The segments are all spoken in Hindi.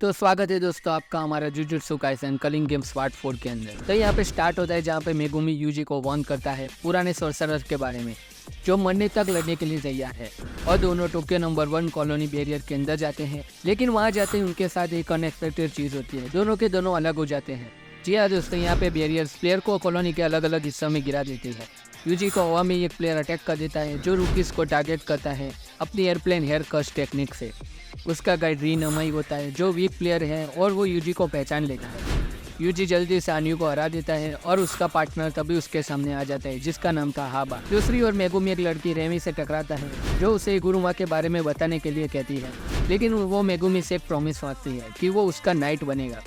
तो स्वागत है दोस्तों आपका हमारा Jujutsu Kaisen culling games part 4 के अंदर। तो यहाँ पे स्टार्ट होता है जहाँ पे मेगुमी यूजी को वार्न करता है पुराने सोर्सरर के बारे में जो मरने तक लड़ने के लिए तैयार है, और दोनों टोक्यो नंबर 1 कॉलोनी बैरियर के अंदर जाते हैं। लेकिन वहाँ जाते ही उनके साथ एक अनएक्सपेक्टेड चीज़ होती है, दोनों के दोनों अलग हो जाते हैं। जी हाँ दोस्तों, यहाँ पे बैरियर्स प्लेयर को कॉलोनी के अलग अलग हिस्सों में गिरा देती है। यूजी को हवा में एक प्लेयर अटैक कर देता है जो रूकीज को टारगेट करता है अपनी एयरप्लेन हेयर कस्ट टेक्निक से। उसका गाइड रीन अमाई होता है जो वीक प्लेयर है और वो यूजी को पहचान लेता है। यूजी जल्दी से आन्यू को हरा देता है और उसका पार्टनर तभी उसके सामने आ जाता है जिसका नाम था हाबा। दूसरी ओर मेगुमी एक लड़की रेमी से टकराता है जो उसे गुरुमा के बारे में बताने के लिए कहती है, लेकिन वो मेगुमी से एक प्रॉमिस मांगती है कि वो उसका नाइट बनेगा।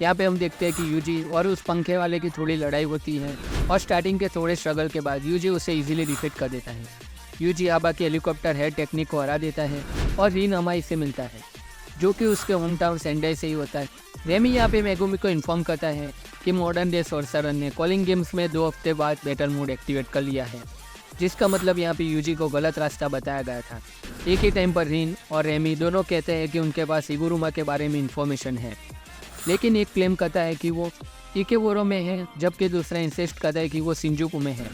यहाँ पे हम देखते हैं कि यूजी और उस पंखे वाले की थोड़ी लड़ाई होती है और स्टार्टिंग के थोड़े स्ट्रगल के बाद यूजी उसे इजीली डिफीट कर देता है। यूजी आबा के हेलीकॉप्टर हेड टेक्निक को हरा देता है और रीन अमाई से मिलता है जो कि उसके होम टाउन सेंडाई से ही होता है। रेमी यहाँ पे मेगुमी को इन्फॉर्म करता है कि मॉडर्न डे सोर्सरर ने कॉलिंग गेम्स में 2 हफ्ते बाद बैटल मोड एक्टिवेट कर लिया है, जिसका मतलब यहाँ पे यूजी को गलत रास्ता बताया गया था। एक ही टाइम पर रीन और रेमी दोनों कहते हैं कि उनके पास इगुरुमा के बारे में इंफॉर्मेशन है, लेकिन एक क्लेम करता है कि वो इकेवोरो में है जबकि दूसरा इंसिस्ट करता है कि वो शिंजुकू में है।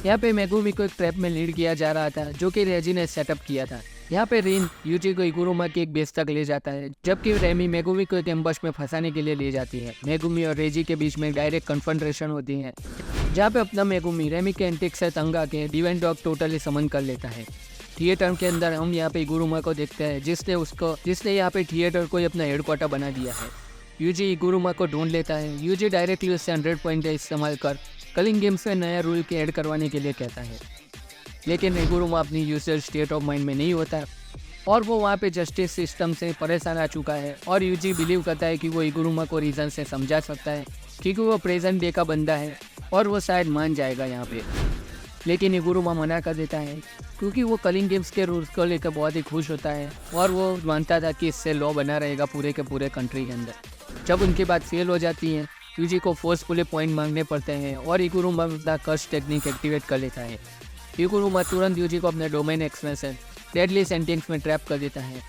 यहाँ पे मेगुमी को एक ट्रैप में लीड किया जा रहा था जो कि रेजी ने सेटअप किया था। यहाँ पे रीन यूजी को इगुरुमा की एक बेस तक ले जाता है जबकि रेमी मेगुमी को एक एम्बश में फंसाने के लिए ले जाती है। मेगुमी और रेजी के बीच में डायरेक्ट कन्फ्रंटेशन होती है जहाँ पे अपना मेगुमी रेमी के एंटिक से तंग आके डिवाइन डॉग टोटली समन कर लेता है। थिएटर के अंदर हम यहाँ पे इगुरुमा को देखते हैं जिसने यहाँ पे थिएटर को अपना हेडक्वार्टर बना दिया है। यूजी इगुरुमा को ढूंढ लेता है। यूजी डायरेक्टली उससे 100 पॉइंट इस्तेमाल कर कलिंग गेम्स में नया रूल के ऐड करवाने के लिए कहता है, लेकिन इगुरुमा अपनी यूजर स्टेट ऑफ माइंड में नहीं होता और वो वहाँ पे जस्टिस सिस्टम से परेशान आ चुका है। और यूजी बिलीव करता है कि वो इगुरुमा को रीज़न से समझा सकता है क्योंकि वो प्रेजेंट डे का बंदा है और वो शायद मान जाएगा यहाँ पे। लेकिन इगुरुमा मना कर देता है क्योंकि वो कलिंग गेम्स के रूल्स को लेकर बहुत ही खुश होता है और वो मानता था कि इससे लॉ बना रहेगा पूरे के पूरे कंट्री के अंदर। जब उनकी बात फेल हो जाती है, यूजी को फोर्सफुली पॉइंट मांगने पड़ते हैं और इगुरुमा अपना कर्स टेक्निक एक्टिवेट कर लेता है। इगुरुमा तुरंत यूजी को अपने डोमेन एक्सप्रेशन डेडली सेंटेंस में ट्रैप कर देता है।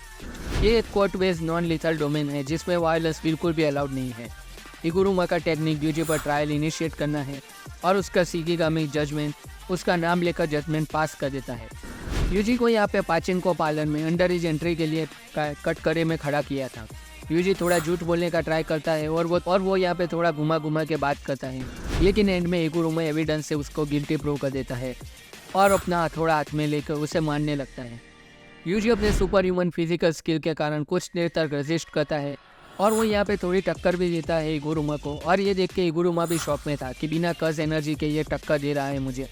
ये एक court based non lethal domain है जिसमें वायलेंस बिल्कुल भी अलाउड नहीं है। इगुरुमा का टेक्निक यूजी पर ट्रायल इनिशिएट करना है और उसका शिकिगामी जजमेंट उसका नाम लेकर जजमेंट पास कर देता है। यूजी को यहाँ पे पाचिंको पार्लर में अंडर एज एंट्री के लिए कटकरे में खड़ा किया था। यूजी थोड़ा झूठ बोलने का ट्राई करता है और वो यहाँ पे थोड़ा घुमा के बात करता है, लेकिन एंड में इगुरुमा एविडेंस से उसको गिल्टी प्रूव कर देता है और अपना हथौड़ा हाथ में लेकर उसे मारने लगता है। यूजी अपने सुपर ह्यूमन फिजिकल स्किल के कारण कुछ देर तक रेजिस्ट करता है और वो यहाँ पे थोड़ी टक्कर भी देता है इगुरुमा को, और ये देख के इगुरुमा भी शॉक में था कि बिना कर्स एनर्जी के ये टक्कर दे रहा है मुझे।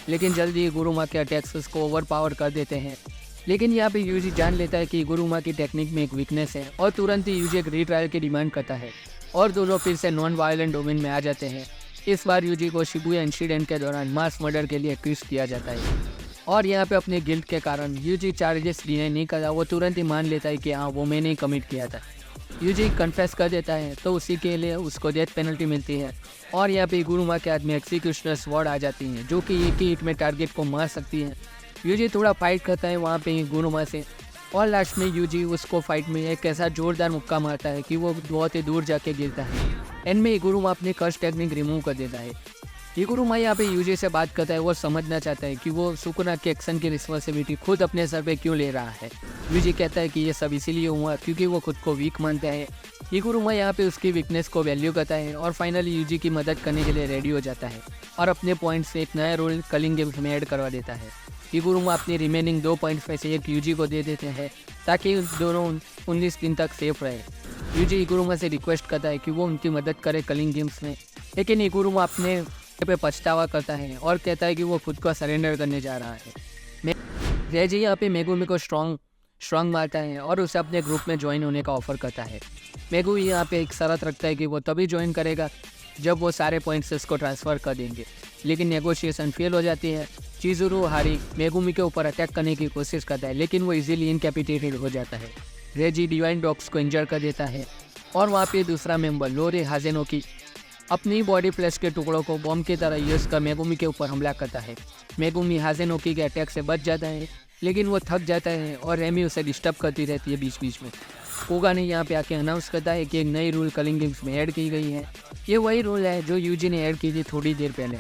लेकिन जल्दी इगुरुमा के अटैक्स उसको ओवर पावर कर देते हैं। लेकिन यहाँ पे यूजी जान लेता है कि इगुरुमा की टेक्निक में एक वीकनेस है और तुरंत ही यूजी एक रीट्रायल की डिमांड करता है और दोनों फिर से नॉन वायलेंट डोमेन में आ जाते हैं। इस बार यूजी को शिबुया इंसिडेंट के दौरान मास मर्डर के लिए एक्यूज किया जाता है और यहाँ पे अपने गिल्ट के कारण यूजी चार्जेस डिनाई नहीं करता। वो तुरंत ही मान लेता है कि हाँ वो मैंने ही कमिट किया था। यूजी कन्फेस कर देता है तो उसी के लिए उसको डेथ पेनल्टी मिलती है और यहाँ पे इगुरुमा के हाथ में एक्सिक्यूशनर स्वॉर्ड आ जाती हैं जो कि एक ही हिट में टारगेट को मार सकती है। यूजी थोड़ा फाइट करता है वहाँ पे इगुरुमा से और लास्ट में यूजी उसको फाइट में एक ऐसा जोरदार मुक्का मारता है कि वो बहुत ही दूर जाके गिरता है। एंड में इगुरुमा अपनी कर्स टेक्निक रिमूव कर देता है। इगुरुमा यहाँ पे यूजी से बात करता है, वो समझना चाहता है कि वो सुकुना के एक्शन की रिस्पॉन्सिबिलिटी खुद अपने सर पे क्यों ले रहा है। यूजी कहता है कि ये सब इसीलिए हुआ क्योंकि वो खुद को वीक मानता है। इगुरुमा यहाँ पे उसकी वीकनेस को वैल्यू करता है और फाइनली यूजी की मदद करने के लिए रेडी हो जाता है और अपने पॉइंट से एक नया रोल कलिंग गेम्स में ऐड करवा देता है। इगुरुमा अपनी रिमेनिंग 2 पॉइंट्स में से एक यूजी को दे देते हैं ताकि दोनों 19 दिन तक सेफ रहे। यूजी इगुरुमा से रिक्वेस्ट करता है कि वो उनकी मदद करे कलिंग गेम्स में, लेकिन इगुरुमा अपने पे पछतावा करता है और कहता है कि वो खुद को सरेंडर करने जा रहा है। रेजी यहाँ पे मेगुमी को स्ट्रॉन्ग मारता है और उसे अपने ग्रुप में ज्वाइन होने का ऑफर करता है। मेगुमी यहाँ पे एक शर्त रखता है कि वो तभी ज्वाइन करेगा जब वो सारे पॉइंट्स उसको ट्रांसफ़र कर देंगे, लेकिन नेगोशिएशन फेल हो जाती है। चिजुरू हारी मेगुमी के ऊपर अटैक करने की कोशिश करता है लेकिन वो इजीली इनकैपिटेटेड हो जाता है। रेजी डिवाइन डॉग्स को इंजर कर देता है और वहाँ पे दूसरा मेंबर लोरे हाजेनोकी अपनी बॉडी फ्लैश के टुकड़ों को बॉम्ब की तरह यूज कर मेगुमी के ऊपर हमला करता है। मेगुमी हाजेनोकी के अटैक से बच जाता है लेकिन वो थक जाता है और रेमी उसे डिस्टर्ब करती रहती है बीच बीच में। कोगा ने यहाँ पे आके अनाउंस करता है कि एक नई रूल कलिंग गेम्स में ऐड की गई है। ये वही रूल है जो यूजी ने ऐड की थी थोड़ी देर पहले,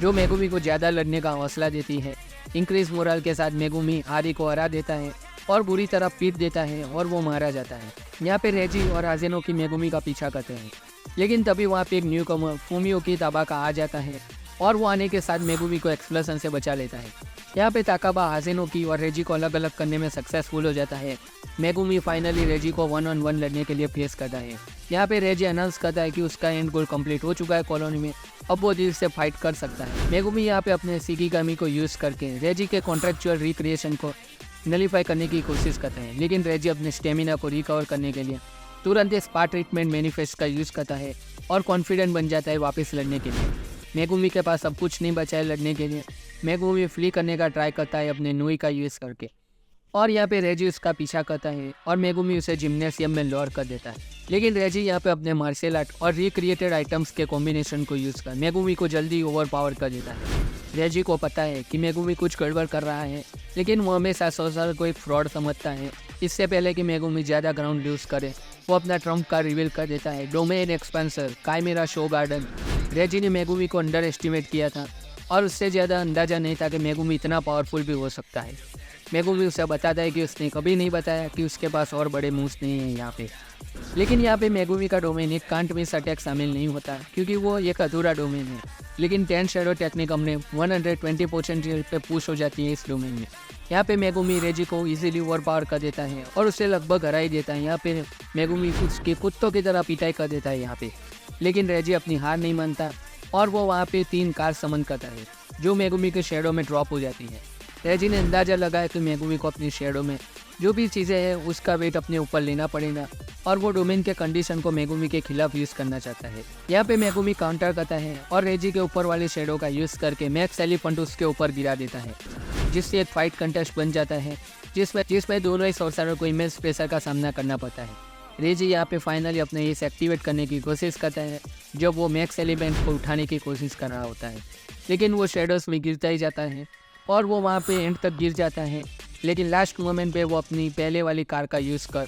जो मेगुमी को ज़्यादा लड़ने का हौसला देती है। इंक्रीज मोरल के साथ मेगुमी हारी को हरा देता है और बुरी तरह पीट देता है और वो मारा जाता है। यहाँ पे रेजी और हाजेनो की मेगुमी का पीछा करते हैं, लेकिन तभी वहाँ पे एक न्यू कमर फूमियो ताबाका आ जाता है और वो आने के साथ मेगुमी को एक्सप्लोजन से बचा लेता है। यहाँ पे ताकाबा हाजेनो की और रेजी को अलग अलग करने में सक्सेसफुल हो जाता है। मेगुमी फाइनली रेजी को 1-on-1 लड़ने के लिए फेस करता है। यहाँ पे रेजी अनाउंस करता है कि उसका एंड गोल कंप्लीट हो चुका है कॉलोनी में, अब वो दिल से फाइट कर सकता है। मेगुमी यहाँ पे अपने शिकिगामी को यूज़ करके रेजी के कॉन्ट्रेक्चुअल रिक्रिएशन को नलीफाई करने की कोशिश करते हैं, लेकिन रेजी अपने स्टेमिना को रिकवर करने के लिए तुरंत स्पा ट्रीटमेंट मैनिफेस्ट का यूज़ करता है और कॉन्फिडेंट बन जाता है वापस लड़ने के लिए। मेगुमी के पास अब कुछ नहीं बचा है लड़ने के लिए। मेगुमी फ्ली करने का ट्राई करता है अपने नुई का यूज़ करके, और यहाँ पे रेजी उसका पीछा करता है और मेगुमी उसे जिम्नेशियम में लोअर कर देता है। लेकिन रेजी यहाँ पे अपने मार्शल आर्ट और रिक्रिएटेड आइटम्स के कॉम्बिनेशन को यूज़ कर मेगुमी को जल्दी ओवर पावर कर देता है। रेजी को पता है कि मेगुमी कुछ गड़बड़ कर रहा है, लेकिन वो हमेशा सोर्सरर को एक फ्रॉड समझता है। इससे पहले कि मेगुमी ज़्यादा ग्राउंड लूज करे, वो अपना ट्रम्प का रिवील कर देता है, domain expansion chimera shadow garden. Reggie ने मेगुमी को अंडर एस्टिमेट किया था और उससे ज़्यादा अंदाज़ा नहीं था कि मेगुमी इतना पावरफुल भी हो सकता है। मेगुमी उसे बताता है कि उसने कभी नहीं बताया कि उसके पास और बड़े मूव्स नहीं हैं यहाँ पे। लेकिन यहाँ पे मेगुमी का डोमेन एक कांट मिस अटैक शामिल नहीं होता, क्योंकि वो एक अधूरा डोमेन है। लेकिन 10 शैडो टेक्निक हमने 120% पे पुश हो जाती है इस डोमेन में। यहाँ पे मेगुमी रेजी को इजीली ओवर पावर कर देता है और उसे लगभग हरा ही देता है। यहाँ पे मेगुमी उसके कुत्तों की तरह पिटाई कर देता है यहाँ पे, लेकिन रेजी अपनी हार नहीं मानता और वो वहाँ पे 3 कार समन करता है जो मेगुमी के शेडो में ड्रॉप हो जाती है। रेजी ने अंदाज़ा लगाया कि मेगुमी को अपनी शेडो में जो भी चीज़ें हैं उसका वेट अपने ऊपर लेना पड़ेगा और वो डोमेन के कंडीशन को मेगुमी के खिलाफ यूज़ करना चाहता है। यहाँ पे मेगुमी काउंटर करता है और रेजी के ऊपर वाली शेडो का यूज़ करके मैक्स एलिफेंट उसके ऊपर गिरा देता है, जिससे एक फाइट कंटेस्ट बन जाता है जिसमें दोनों ही सोर्सरर को इमेंस प्रेशर का सामना करना पड़ता है। रेजी यहाँ पे फाइनली अपने एस एक्टिवेट करने की कोशिश करता है जब वो मैक्स एलिमेंट को उठाने की कोशिश कर रहा होता है, लेकिन वो शेडोज़ में गिरता ही जाता है और वो वहाँ पे एंड तक गिर जाता है। लेकिन लास्ट मोमेंट पे वो अपनी पहले वाली कार का यूज़ कर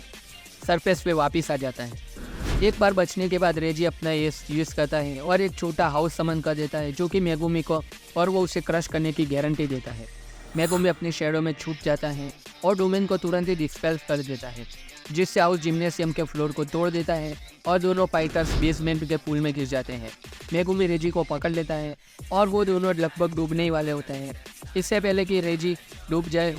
सरफेस पे वापस आ जाता है। एक बार बचने के बाद रेजी अपना एस यूज़ करता है और एक छोटा हाउस समन कर देता है जो कि मेगुमी को और वो उसे क्रश करने की गारंटी देता है। मेगुमी अपनी शेडो में छूट जाता है और डोमेन को तुरंत ही डिस्पेल कर देता है, जिससे हाउस जिम्नेशियम के फ्लोर को तोड़ देता है और दोनों फाइटर्स बेसमेंट के पूल में गिर जाते हैं। मेगुमी रेजी को पकड़ लेता है और वो दोनों लगभग डूबने ही वाले होते हैं। इससे पहले कि रेजी डूब जाए,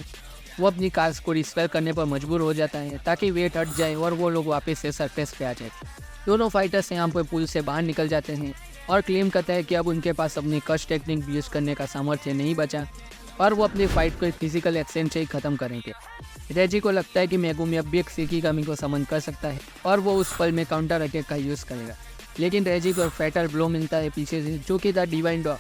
वो अपनी कार्स को डिस्पेल करने पर मजबूर हो जाता है ताकि वेट हट जाए और वो लोग वापस से सरफेस पे आ जाए। दोनों फाइटर्स यहाँ पर पुल से बाहर निकल जाते हैं और क्लेम करता है कि अब उनके पास अपनी कश टेक्निक यूज़ करने का सामर्थ्य नहीं बचा और वो अपनी फाइट को फिजिकल एक्सचेंज से ही ख़त्म करेंगे। रेजी को लगता है कि मेगुमी अब भी एक शिकिगामी को समन कर सकता है और वो उस पल में काउंटर अटैक का यूज़ करेगा, लेकिन रेजी को फैटल ब्लो मिलता है पीछे से, जो कि था डिवाइन डॉग।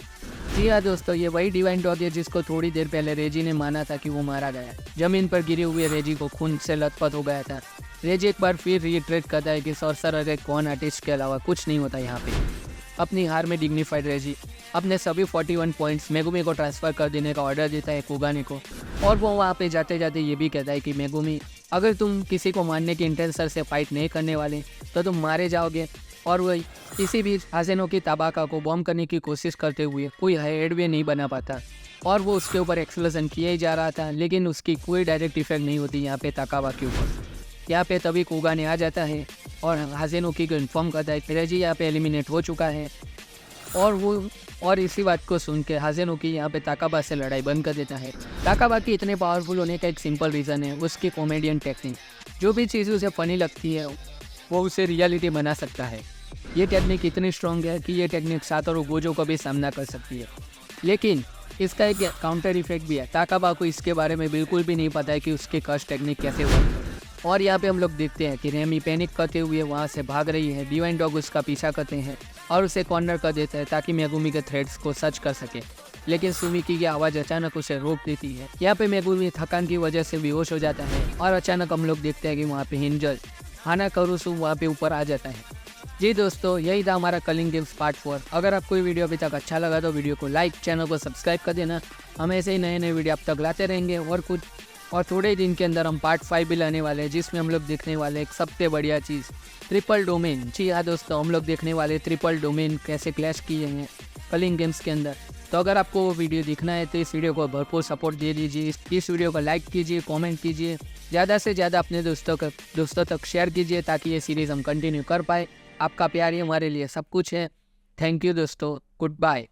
जी हाँ दोस्तों, ये वही डिवाइन डॉग है जिसको थोड़ी देर पहले रेजी ने माना था कि वो मारा गया। जमीन पर गिरे हुए रेजी को खून से लथपथ हो गया था। रेजी एक बार फिर रिट्रेट करता है कि सॉर्सरर एक कॉन आर्टिस्ट के अलावा कुछ नहीं होता यहाँ पे। अपनी हार में डिग्निफाइड रेजी अपने सभी 41 पॉइंट्स मेगुमी को ट्रांसफ़र कर देने का ऑर्डर देता है कोगाने को, और वो वहाँ पे जाते जाते ये भी कहता है कि मेगुमी, अगर तुम किसी को मारने के इंटेंशन से फाइट नहीं करने वाले तो तुम मारे जाओगे। और वही इसी बीच हाजेनो की ताबाका को बॉम्ब करने की कोशिश करते हुए कोई हेडवे नहीं बना पाता और वो उसके ऊपर एक्सप्लोजन किया ही जा रहा था, लेकिन उसकी कोई डायरेक्ट इफेक्ट नहीं होती यहाँ पे ताकाबा के ऊपर। यहाँ पे तभी कोगाने आ जाता है और हाजेनो की को इन्फॉर्म करता है कि रेजी यहाँ पे एलिमिनेट हो चुका है, और इसी बात को सुन के हाजेनो की यहाँ पे ताकाबा से लड़ाई बंद कर देता है। ताकाबा की इतने पावरफुल होने का एक सिंपल रीज़न है उसकी कॉमेडियन टेक्निक। जो भी चीज़ उसे फनी लगती है वो उसे रियलिटी बना सकता है। ये टेक्निक इतनी स्ट्रॉन्ग है कि ये टेक्निक सातोरू गोजो का भी सामना कर सकती है, लेकिन इसका एक काउंटर इफेक्ट भी है। ताकाबा को इसके बारे में बिल्कुल भी नहीं पता है कि उसकी कश टेक्निक कैसे वर्क है। और यहाँ पे हम लोग देखते हैं कि रेमी पैनिक करते हुए वहाँ से भाग रही है। डिवाइन डॉग उसका पीछा करते हैं और उसे कॉर्नर कर देता है ताकि मेगुमी के थ्रेड्स को सर्च कर सके, लेकिन सुमिकी की आवाज़ अचानक उसे रोक देती है। यहाँ पे मेगुमी थकान की वजह से बेहोश हो जाता है और अचानक हम लोग देखते हैं कि वहाँ पे हिंजल हाना करुसु वहाँ पे ऊपर आ जाता है। जी दोस्तों, यही था हमारा कलिंग गेम्स पार्ट 4। अगर आपको ये वीडियो अभी तक अच्छा लगा तो वीडियो को लाइक, चैनल को सब्सक्राइब कर देना। हम ऐसे ही नए नए वीडियो आप तक लाते रहेंगे और कुछ और थोड़े ही दिन के अंदर हम पार्ट 5 भी लाने वाले हैं, जिसमें हम लोग देखने वाले एक सबसे बढ़िया चीज़ ट्रिपल डोमेन। जी हाँ दोस्तों, हम लोग देखने वाले ट्रिपल डोमेन कैसे क्लैश किए हैं कलिंग गेम्स के अंदर। तो अगर आपको वो वीडियो देखना है तो इस वीडियो को भरपूर सपोर्ट दे दीजिए। इस वीडियो को लाइक कीजिए, कमेंट कीजिए, ज़्यादा से ज़्यादा अपने दोस्तों तक शेयर कीजिए, ताकि ये सीरीज़ हम कंटिन्यू कर पाए। आपका प्यार ही हमारे लिए सब कुछ है। थैंक यू दोस्तों, गुड बाय।